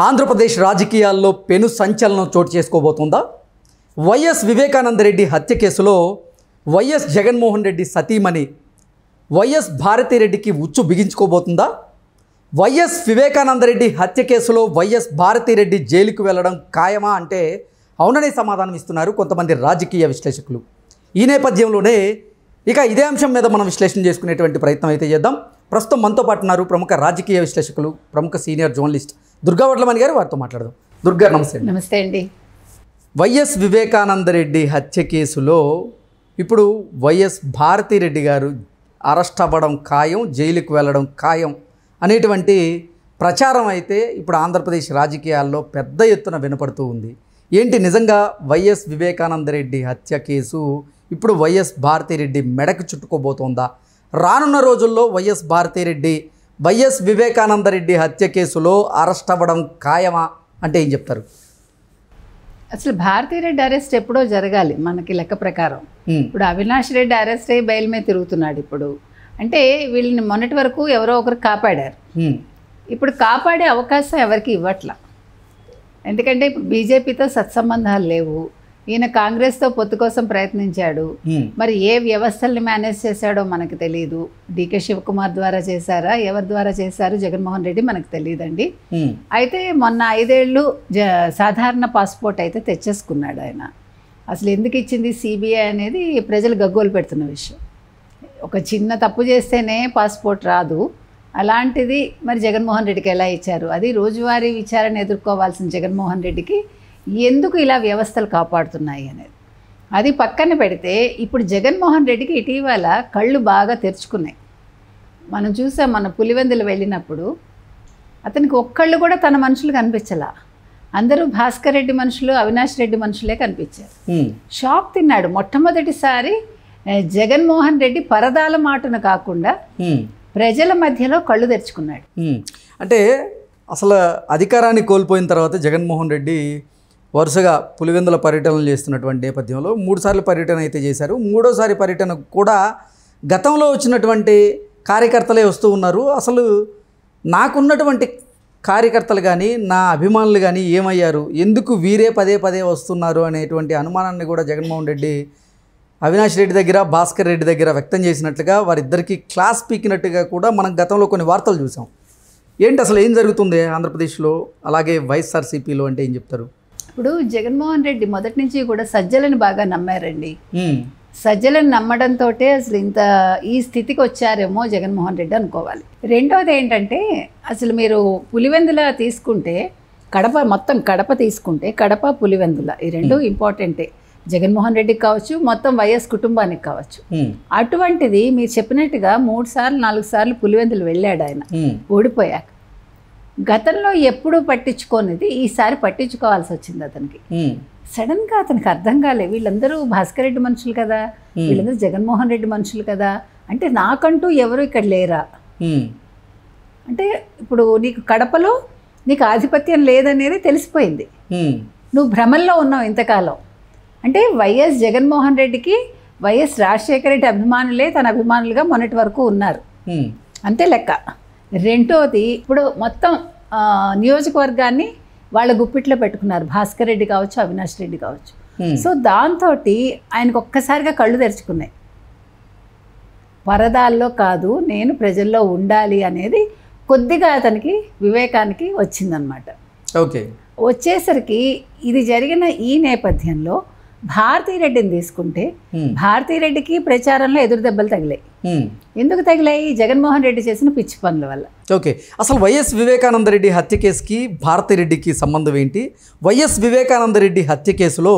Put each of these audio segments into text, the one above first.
ఆంధ్రప్రదేశ్ రాజకీయాల్లో పెను సంచలనం చోటు చేసుకోబోతుందా? వైఎస్ వివేకానందరెడ్డి హత్య కేసులో వైఎస్ జగన్మోహన్ రెడ్డి సతీమణి వైఎస్ భారతిరెడ్డికి ఉచ్చు బిగించుకోబోతుందా? వైఎస్ వివేకానందరెడ్డి హత్య కేసులో వైఎస్ భారతిరెడ్డి జైలుకు వెళ్ళడం ఖాయమా అంటే అవుననే సమాధానం ఇస్తున్నారు కొంతమంది రాజకీయ విశ్లేషకులు. ఈ నేపథ్యంలోనే ఇక ఇదే అంశం మీద మనం విశ్లేషణ చేసుకునేటువంటి ప్రయత్నం అయితే చేద్దాం. ప్రస్తుతం మనతో పాటు ఉన్నారు ప్రముఖ రాజకీయ విశ్లేషకులు, ప్రముఖ సీనియర్ జర్నలిస్ట్ దుర్గా వడ్లమణి గారు. వారితో మాట్లాడదాం. దుర్గా, నమస్తే. నమస్తే అండి. వైఎస్ వివేకానందరెడ్డి హత్య కేసులో ఇప్పుడు వైఎస్ భారతిరెడ్డి గారు అరెస్ట్ అవ్వడం ఖాయం, జైలుకు వెళ్ళడం ఖాయం అనేటువంటి ప్రచారం అయితే ఇప్పుడు ఆంధ్రప్రదేశ్ రాజకీయాల్లో పెద్ద ఎత్తున వినపడుతూ ఉంది. ఏంటి నిజంగా వైఎస్ వివేకానందరెడ్డి హత్య కేసు ఇప్పుడు వైఎస్ భారతిరెడ్డి మెడకు చుట్టుకోబోతోందా? రానున్న రోజుల్లో వైఎస్ భారతిరెడ్డి వైఎస్ వివేకానందరెడ్డి హత్య కేసులో అరెస్ట్ అవ్వడం ఖాయమా అంటే ఏం చెప్తారు? అసలు భారతిరెడ్డి అరెస్ట్ ఎప్పుడో జరగాలి మనకి లెక్క ప్రకారం. ఇప్పుడు అవినాష్ రెడ్డి అరెస్ట్ అయ్యి బెయిల్ మీద తిరుగుతున్నాడు. ఇప్పుడు అంటే వీళ్ళని మొన్నటి వరకు ఎవరో ఒకరు కాపాడారు. ఇప్పుడు కాపాడే అవకాశం ఎవరికి ఇవ్వట్లా. ఎందుకంటే ఇప్పుడు బీజేపీతో సత్సంబంధాలు లేవు. ఈయన కాంగ్రెస్తో పొత్తు కోసం ప్రయత్నించాడు. మరి ఏ వ్యవస్థల్ని మేనేజ్ చేశాడో మనకు తెలియదు. డికే శివకుమార్ ద్వారా చేశారా, ఎవరి ద్వారా చేశారు జగన్మోహన్ రెడ్డి మనకు తెలియదండి. అయితే మొన్న 5 ఏళ్ళు సాధారణ పాస్పోర్ట్ అయితే తెచ్చేసుకున్నాడు ఆయన. అసలు ఎందుకు ఇచ్చింది సిబిఐ అనేది ప్రజలు గగ్గోలు పెడుతున్న విషయం. ఒక చిన్న తప్పు చేస్తేనే పాస్పోర్ట్ రాదు, అలాంటిది మరి జగన్మోహన్ రెడ్డికి ఎలా ఇచ్చారు? అది రోజువారీ విచారణ ఎదుర్కోవాల్సిన జగన్మోహన్ రెడ్డికి ఎందుకు ఇలా వ్యవస్థలు కాపాడుతున్నాయి అనేది అది పక్కన పెడితే, ఇప్పుడు జగన్మోహన్ రెడ్డికి ఇటీవల కళ్ళు బాగా తెరుచుకున్నాయి. మనం చూసాం, మన పులివెందులు వెళ్ళినప్పుడు అతనికి ఒక్కళ్ళు కూడా తన మనుషులు కనిపించలా. అందరూ భాస్కర్ రెడ్డి మనుషులు, అవినాష్ రెడ్డి మనుషులే కనిపించారు. షాక్ తిన్నాడు. మొట్టమొదటిసారి జగన్మోహన్ రెడ్డి పరదాల మాటను కాకుండా ప్రజల మధ్యలో కళ్ళు తెరుచుకున్నాడు. అంటే అసలు అధికారాన్ని కోల్పోయిన తర్వాత జగన్మోహన్ రెడ్డి వరుసగా పులివెందుల పర్యటనలు చేస్తున్నటువంటి నేపథ్యంలో 3 సార్లు పర్యటన అయితే చేశారు. 3వ పర్యటన కూడా గతంలో వచ్చినటువంటి కార్యకర్తలే వస్తూ ఉన్నారు. అసలు నాకున్నటువంటి కార్యకర్తలు కానీ నా అభిమానులు కానీ ఏమయ్యారు, ఎందుకు వీరే పదే పదే వస్తున్నారు అనేటువంటి అనుమానాన్ని కూడా జగన్మోహన్ రెడ్డి అవినాష్ రెడ్డి దగ్గర, భాస్కర్ రెడ్డి దగ్గర వ్యక్తం చేసినట్లుగా వారిద్దరికీ క్లాస్ పీకినట్టుగా కూడా మనం గతంలో కొన్ని వార్తలు చూసాం. ఏంటి అసలు ఏం జరుగుతుంది ఆంధ్రప్రదేశ్లో, అలాగే వైఎస్ఆర్సీపీలో అంటే ఏం చెప్తారు? ఇప్పుడు జగన్మోహన్ రెడ్డి మొదటి నుంచి కూడా సజ్జలను బాగా నమ్మారండి. సజ్జలను నమ్మడంతో అసలు ఈ స్థితికి వచ్చారేమో జగన్మోహన్ రెడ్డి అనుకోవాలి. రెండవది ఏంటంటే, అసలు మీరు పులివెందుల తీసుకుంటే, మొత్తం కడప తీసుకుంటే, కడప పులివెందుల ఈ రెండు ఇంపార్టెంటే. జగన్మోహన్ రెడ్డికి కావచ్చు, మొత్తం వైఎస్ కుటుంబానికి కావచ్చు. అటువంటిది మీరు చెప్పినట్టుగా 3 సార్లు 4 సార్లు పులివెందులు వెళ్ళాడు ఆయన ఓడిపోయాక. గతంలో ఎప్పుడూ పట్టించుకోనిది ఈసారి పట్టించుకోవాల్సి వచ్చింది అతనికి. సడన్గా అతనికి అర్థం కాలే, వీళ్ళందరూ భాస్కర్ రెడ్డి మనుషులు కదా, వీళ్ళందరూ జగన్మోహన్ రెడ్డి మనుషులు కదా, అంటే నాకంటూ ఎవరు ఇక్కడ లేరా? అంటే ఇప్పుడు నీకు కడపలో నీకు ఆధిపత్యం లేదనేది తెలిసిపోయింది. నువ్వు భ్రమల్లో ఉన్నావు ఇంతకాలం. అంటే వైఎస్ జగన్మోహన్ రెడ్డికి వైఎస్ రాజశేఖర రెడ్డి అభిమానులే తన అభిమానులుగా మొన్నటి వరకు ఉన్నారు, అంతే లెక్క. రెండోది, ఇప్పుడు మొత్తం నియోజకవర్గాన్ని వాళ్ళ గుప్పిట్లో పెట్టుకున్నారు, భాస్కర్ రెడ్డి కావచ్చు, అవినాష్ రెడ్డి కావచ్చు. సో దాంతో ఆయనకు ఒక్కసారిగా కళ్ళు తెరుచుకున్నాయి. పరదాల్లో కాదు, నేను ప్రజల్లో ఉండాలి అనేది కొద్దిగా అతనికి వివేకానికి వచ్చిందనమాట. ఓకే, వచ్చేసరికి ఇది జరిగిన ఈ నేపథ్యంలో భారతిరెడ్డిని తీసుకుంటే, భారతిరెడ్డికి ప్రచారంలో ఎదురు దెబ్బలు తగిలాయి. ఎందుకు తగిలాయి? జగన్మోహన్ రెడ్డి చేసిన పిచ్చి పనుల వల్ల. ఓకే, అసలు వైఎస్ వివేకానందరెడ్డి హత్య కేసుకి భారతిరెడ్డికి సంబంధం ఏంటి? వైఎస్ వివేకానందరెడ్డి హత్య కేసులో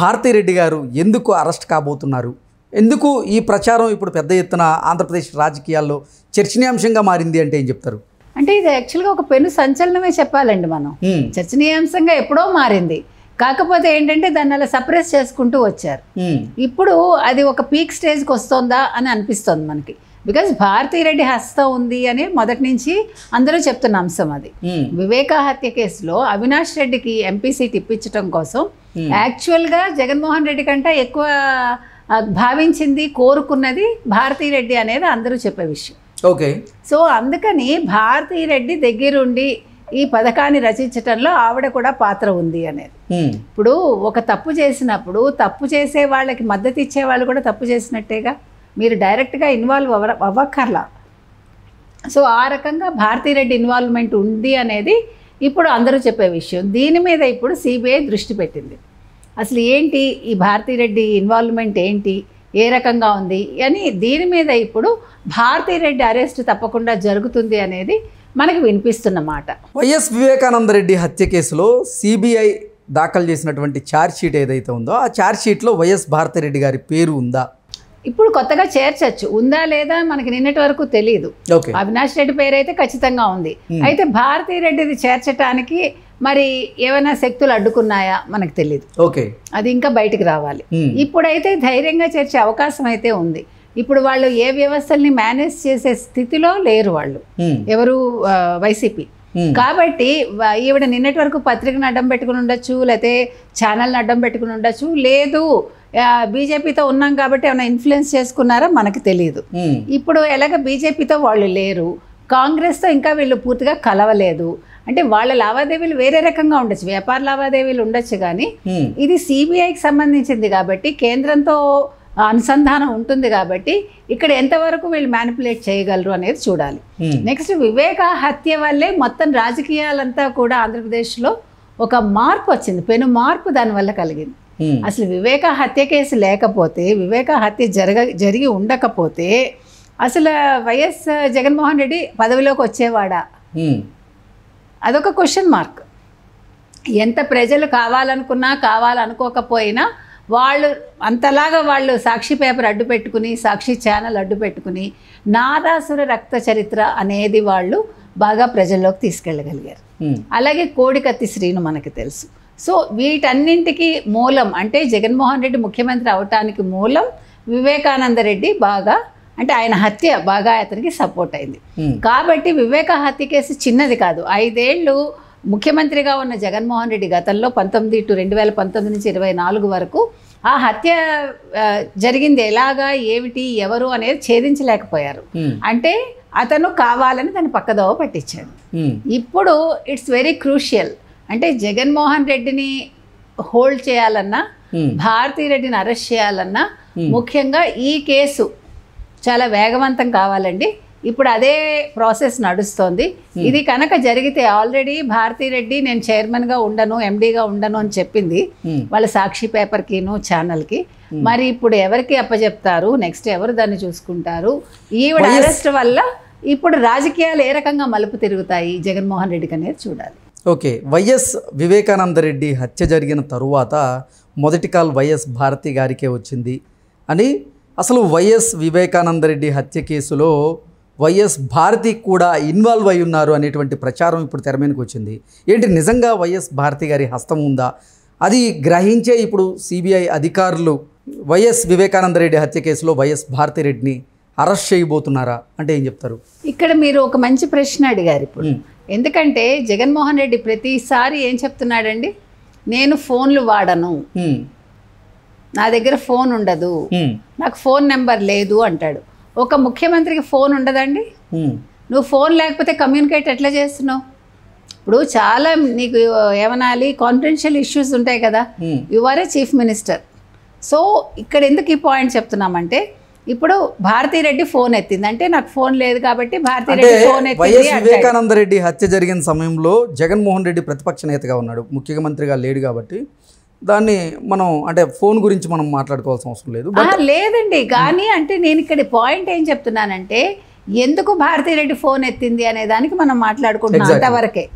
భారతిరెడ్డి గారు ఎందుకు అరెస్ట్ కాబోతున్నారు? ఎందుకు ఈ ప్రచారం ఇప్పుడు పెద్ద ఎత్తున ఆంధ్రప్రదేశ్ రాజకీయాల్లో చర్చనీయాంశంగా మారింది అంటే ఏం చెప్తారు? అంటే ఇది యాక్చువల్గా ఒక పెను సంచలనమే చెప్పాలండి. మనం చర్చనీయాంశంగా ఎప్పుడో మారింది. కాకపోతే ఏంటంటే దాన్ని అలా సప్రెస్ చేసుకుంటూ వచ్చారు. ఇప్పుడు అది ఒక పీక్ స్టేజ్కి వస్తుందా అని అనిపిస్తుంది మనకి. బికాజ్ భారతిరెడ్డి హస్తం ఉంది అని మొదటి నుంచి అందరూ చెప్తున్న అంశం అది. వివేకా హత్య కేసులో అవినాష్ రెడ్డికి ఎంపీ సీట్ ఇప్పించడం కోసం యాక్చువల్గా జగన్మోహన్ రెడ్డి కంటే ఎక్కువ భావించింది, కోరుకున్నది భారతిరెడ్డి అనేది అందరూ చెప్పే విషయం. ఓకే, సో అందుకని భారతిరెడ్డి దగ్గరుండి ఈ పథకాన్ని రచించటంలో ఆవిడ కూడా పాత్ర ఉంది అనేది. ఇప్పుడు ఒక తప్పు చేసినప్పుడు తప్పు చేసే వాళ్ళకి మద్దతు ఇచ్చే వాళ్ళు కూడా తప్పు చేసినట్టేగా, మీరు డైరెక్ట్గా ఇన్వాల్వ్ అవ్వక్కర్లా. సో ఆ రకంగా భారతిరెడ్డి ఇన్వాల్వ్మెంట్ ఉంది అనేది ఇప్పుడు అందరూ చెప్పే విషయం. దీని మీద ఇప్పుడు సిబిఐ దృష్టి పెట్టింది. అసలు ఏంటి ఈ భారతిరెడ్డి ఇన్వాల్వ్మెంట్ ఏంటి, ఏ రకంగా ఉంది అని దీని మీద ఇప్పుడు భారతిరెడ్డి అరెస్ట్ తప్పకుండా జరుగుతుంది అనేది మనకు వినిపిస్తున్నమాట. వైఎస్ వివేకానందరెడ్డి హత్య కేసులో సిబిఐ దాఖలు చేసినటువంటి ఛార్జ్ షీట్ ఏదైతే ఉందో ఆ ఛార్జ్ షీట్లో వైఎస్ భారతిరెడ్డి గారి పేరు ఉందా? ఇప్పుడు కొత్తగా చేర్చచ్చు, ఉందా లేదా మనకి నిన్నటి వరకు తెలియదు. అవినాష్ రెడ్డి పేరు అయితే ఖచ్చితంగా ఉంది. అయితే భారతిరెడ్డిది చేర్చడానికి మరి ఏమైనా శక్తులు అడ్డుకున్నాయా మనకు తెలియదు. అది ఇంకా బయటికి రావాలి. ఇప్పుడైతే ధైర్యంగా చేర్చే అవకాశం అయితే ఉంది. ఇప్పుడు వాళ్ళు ఏ వ్యవస్థల్ని మేనేజ్ చేసే స్థితిలో లేరు వాళ్ళు, ఎవరు వైసీపీ. కాబట్టి ఈవిడ నిన్నటి వరకు పత్రికను అడ్డం పెట్టుకుని ఉండొచ్చు, లేకపోతే ఛానల్ని అడ్డం పెట్టుకుని ఉండొచ్చు, లేదు బీజేపీతో ఉన్నాం కాబట్టి ఏమైనా ఇన్ఫ్లుయెన్స్ చేసుకున్నారా మనకు తెలియదు. ఇప్పుడు ఎలాగ బీజేపీతో వాళ్ళు లేరు, కాంగ్రెస్తో ఇంకా వీళ్ళు పూర్తిగా కలవలేదు. అంటే వాళ్ళ లావాదేవీలు వేరే రకంగా ఉండొచ్చు, వ్యాపార లావాదేవీలు ఉండొచ్చు, కానీ ఇది సిబిఐకి సంబంధించింది కాబట్టి కేంద్రంతో అనుసంధానం ఉంటుంది కాబట్టి ఇక్కడ ఎంతవరకు వీళ్ళు మ్యానిపులేట్ చేయగలరు అనేది చూడాలి. నెక్స్ట్ వివేక హత్య వల్లే మొత్తం రాజకీయాలంతా కూడా ఆంధ్రప్రదేశ్లో ఒక మార్పు వచ్చింది, పెను మార్పు దానివల్ల కలిగింది. అసలు వివేక హత్య కేసు లేకపోతే, వివేక హత్య జరిగి ఉండకపోతే అసలు వైఎస్ జగన్మోహన్ రెడ్డి పదవిలోకి వచ్చేవాడా, అదొక క్వశ్చన్ మార్క్. ఎంత ప్రజలు కావాలనుకున్నా కావాలనుకోకపోయినా వాళ్ళు అంతలాగా వాళ్ళు సాక్షి పేపర్ అడ్డు పెట్టుకుని, సాక్షి ఛానల్ అడ్డు పెట్టుకుని నారాసుర రక్త చరిత్ర అనేది వాళ్ళు బాగా ప్రజల్లోకి తీసుకెళ్ళగలిగారు. అలాగే కోడికత్తి శ్రీను మనకి తెలుసు. సో వీటన్నింటికి మూలం అంటే జగన్మోహన్ రెడ్డి ముఖ్యమంత్రి అవటానికి మూలం వివేకానందరెడ్డి బాగా, అంటే ఆయన హత్య బాగా అతనికి సపోర్ట్ అయింది. కాబట్టి వివేక హత్య కేసు చిన్నది కాదు. 5 ఏళ్ళు ముఖ్యమంత్రిగా ఉన్న జగన్మోహన్ రెడ్డి గతంలో 2019 నుంచి 24 వరకు ఆ హత్య జరిగింది ఎలాగా, ఏమిటి, ఎవరు అనేది ఛేదించలేకపోయారు. అంటే అతను కావాలని దాన్ని పక్కదోవ పట్టించాడు. ఇప్పుడు ఇట్స్ వెరీ క్రూషియల్. అంటే జగన్మోహన్ రెడ్డిని హోల్డ్ చేయాలన్నా, భారతిరెడ్డిని అరెస్ట్ చేయాలన్నా ముఖ్యంగా ఈ కేసు చాలా వేగవంతం కావాలండి. ఇప్పుడు అదే ప్రాసెస్ నడుస్తోంది. ఇది కనుక జరిగితే ఆల్రెడీ భారతిరెడ్డి నేను చైర్మన్గా ఉండను, ఎండీగా ఉండను అని చెప్పింది వాళ్ళ సాక్షి పేపర్కిను ఛానల్కి. మరి ఇప్పుడు ఎవరికి అప్పచెప్తారు, నెక్స్ట్ ఎవరు దాన్ని చూసుకుంటారు? ఈవిడ అరెస్ట్ వల్ల ఇప్పుడు రాజకీయాలు ఏ రకంగా మలుపు తిరుగుతాయి జగన్మోహన్ రెడ్డికి అనేది చూడాలి. ఓకే, వైఎస్ వివేకానందరెడ్డి హత్య జరిగిన తరువాత మొదటి కాల్ వైఎస్ భారతి గారికే వచ్చింది అని, అసలు వైఎస్ వివేకానందరెడ్డి హత్య కేసులో వైఎస్ భారతి కూడా ఇన్వాల్వ్ అయి ఉన్నారు అనేటువంటి ప్రచారం ఇప్పుడు తెర మీదకి వచ్చింది. ఏంటి నిజంగా వైఎస్ భారతి గారి హస్తం ఉందా? అది గ్రహించే ఇప్పుడు సిబిఐ అధికారులు వైఎస్ వివేకానందరెడ్డి హత్య కేసులో వైఎస్ భారతిరెడ్డిని అరెస్ట్ చేయబోతున్నారా అంటే ఏం చెప్తారు? ఇక్కడ మీరు ఒక మంచి ప్రశ్న అడిగారు ఇప్పుడు. ఎందుకంటే జగన్మోహన్ రెడ్డి ప్రతిసారి ఏం చెప్తున్నాడండి, నేను ఫోన్లు వాడను, నా దగ్గర ఫోన్ ఉండదు, నాకు ఫోన్ నెంబర్ లేదు అంటాడు. ఒక ముఖ్యమంత్రికి ఫోన్ ఉండదండి? నువ్వు ఫోన్ లేకపోతే కమ్యూనికేట్ ఎట్లా చేస్తున్నావు? ఇప్పుడు చాలా నీకు ఏమనాలి, కాన్ఫిడెన్షియల్ ఇష్యూస్ ఉంటాయి కదా. You are a chief minister. So ఇక్కడ ఎందుకు ఈ పాయింట్ చెప్తున్నామంటే, ఇప్పుడు భారతిరెడ్డి ఫోన్ ఎత్తింది అంటే నాకు ఫోన్ లేదు కాబట్టి భారతిరెడ్డి ఫోన్ ఎత్తింది. వైఎస్ వివేకానందరెడ్డి హత్య జరిగిన సమయంలో జగన్మోహన్ రెడ్డి ప్రతిపక్ష నేతగా ఉన్నాడు, ముఖ్యమంత్రిగా లేడు కాబట్టి దాన్ని మనం అంటే ఫోన్ గురించి మనం మాట్లాడుకోవాల్సిన అవసరం లేదు. లేదండి, కానీ అంటే నేను ఇక్కడ పాయింట్ ఏం చెప్తున్నానంటే, ఎందుకు భారతిరెడ్డి ఫోన్ ఎత్తింది అనే దానికి మనం మాట్లాడుకుంటున్నాం అంతవరకే.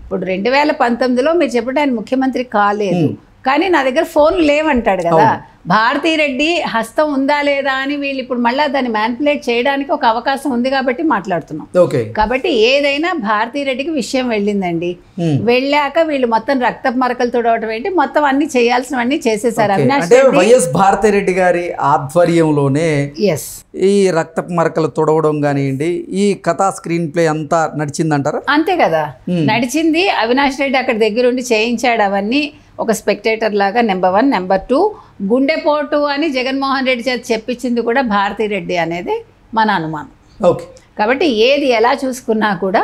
ఇప్పుడు 2019లో మీరు చెప్పండి ఆయన ముఖ్యమంత్రి కాలేదు, కానీ నా దగ్గర ఫోన్ లేవంటాడు కదా. భారతిరెడ్డి హస్తం ఉందా లేదా అని వీళ్ళు ఇప్పుడు మళ్ళీ దాన్ని మ్యానిపులేట్ చేయడానికి ఒక అవకాశం ఉంది కాబట్టి మాట్లాడుతున్నాం. కాబట్టి ఏదైనా భారతిరెడ్డికి విషయం వెళ్ళిందండి, వెళ్ళాక వీళ్ళు మొత్తం రక్తపు మరకలు తుడవటం ఏంటి, మొత్తం అన్ని చేయాల్సినవన్నీ చేసేసారు. వైఎస్ భారతిరెడ్డి గారి ఆధ్వర్యంలోనే ఈ రక్తపు మరకలు తుడవడం కానివ్వండి, ఈ కథా స్క్రీన్ ప్లే అంతా నడిచిందంటారా? అంతే కదా, నడిచింది. అవినాష్ రెడ్డి అక్కడ దగ్గరుండి చేయించాడు అవన్నీ ఒక స్పెక్టేటర్ లాగా. నెంబర్ 1. నెంబర్ 2, గుండెపోటు అని జగన్మోహన్ రెడ్డి చేత చెప్పించింది కూడా భారతిరెడ్డి అనేది మన అనుమానం. కాబట్టి ఏది ఎలా చూసుకున్నా కూడా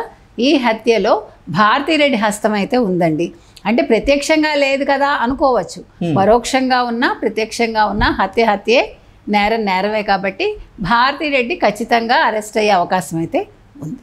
ఈ హత్యలో భారతీరెడ్డి హస్తం అయితే ఉందండి. అంటే ప్రత్యక్షంగా లేదు కదా అనుకోవచ్చు, పరోక్షంగా ఉన్నా ప్రత్యక్షంగా ఉన్నా హత్యే, నేరమే కాబట్టి భారతీరెడ్డి ఖచ్చితంగా అరెస్ట్ అయ్యే అవకాశం అయితే ఉంది.